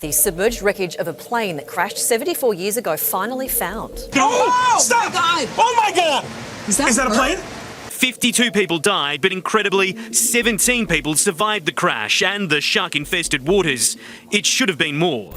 The submerged wreckage of a plane that crashed 74 years ago finally found. Oh! Stop! God. Oh my God! Is that a plane? 52 people died, but incredibly, 17 people survived the crash and the shark-infested waters. It should have been more.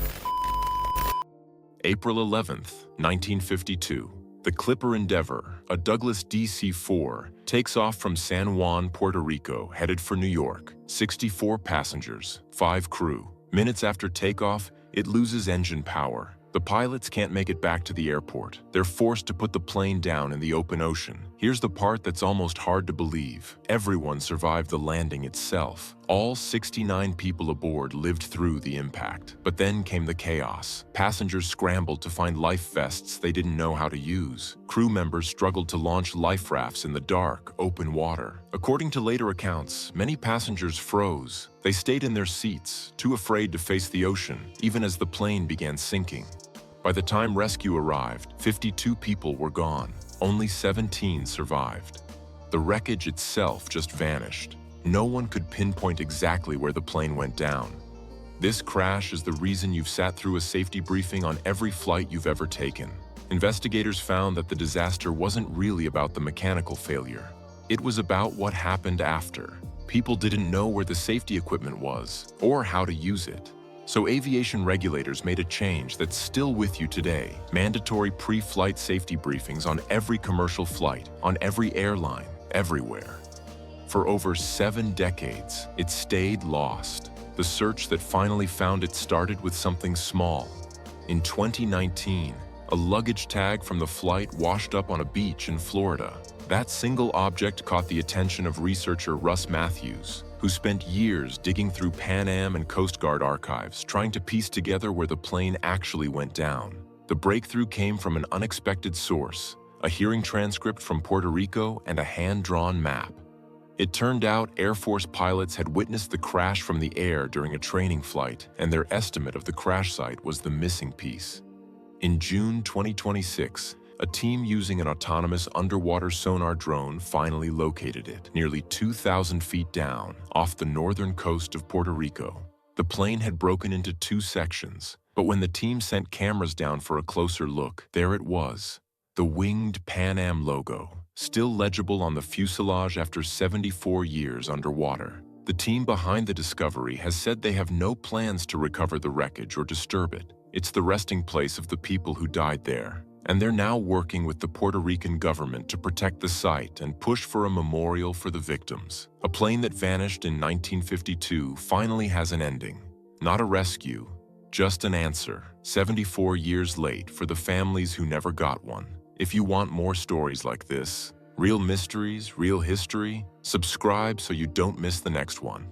April 11th, 1952. The Clipper Endeavour, a Douglas DC-4, takes off from San Juan, Puerto Rico, headed for New York. 64 passengers, 5 crew. Minutes after takeoff, it loses engine power. The pilots can't make it back to the airport. They're forced to put the plane down in the open ocean. Here's the part that's almost hard to believe. Everyone survived the landing itself. All 69 people aboard lived through the impact. But then came the chaos. Passengers scrambled to find life vests they didn't know how to use. Crew members struggled to launch life rafts in the dark, open water. According to later accounts, many passengers froze. They stayed in their seats, too afraid to face the ocean, even as the plane began sinking. By the time rescue arrived, 52 people were gone. Only 17 survived. The wreckage itself just vanished. No one could pinpoint exactly where the plane went down. This crash is the reason you've sat through a safety briefing on every flight you've ever taken. Investigators found that the disaster wasn't really about the mechanical failure. It was about what happened after. People didn't know where the safety equipment was or how to use it. So aviation regulators made a change that's still with you today. Mandatory pre-flight safety briefings on every commercial flight, on every airline, everywhere. For over 7 decades, it stayed lost. The search that finally found it started with something small. In 2019, a luggage tag from the flight washed up on a beach in Florida. That single object caught the attention of researcher Russ Matthews, who spent years digging through Pan Am and Coast Guard archives, trying to piece together where the plane actually went down. The breakthrough came from an unexpected source, a hearing transcript from Puerto Rico and a hand-drawn map. It turned out Air Force pilots had witnessed the crash from the air during a training flight, and their estimate of the crash site was the missing piece. In June 2026, a team using an autonomous underwater sonar drone finally located it, nearly 2,000 feet down, off the northern coast of Puerto Rico. The plane had broken into 2 sections, but when the team sent cameras down for a closer look, there it was, the winged Pan Am logo, still legible on the fuselage after 74 years underwater. The team behind the discovery has said they have no plans to recover the wreckage or disturb it. It's the resting place of the people who died there. And they're now working with the Puerto Rican government to protect the site and push for a memorial for the victims. A plane that vanished in 1952 finally has an ending. Not a rescue, just an answer, 74 years late for the families who never got one. If you want more stories like this, real mysteries, real history, subscribe so you don't miss the next one.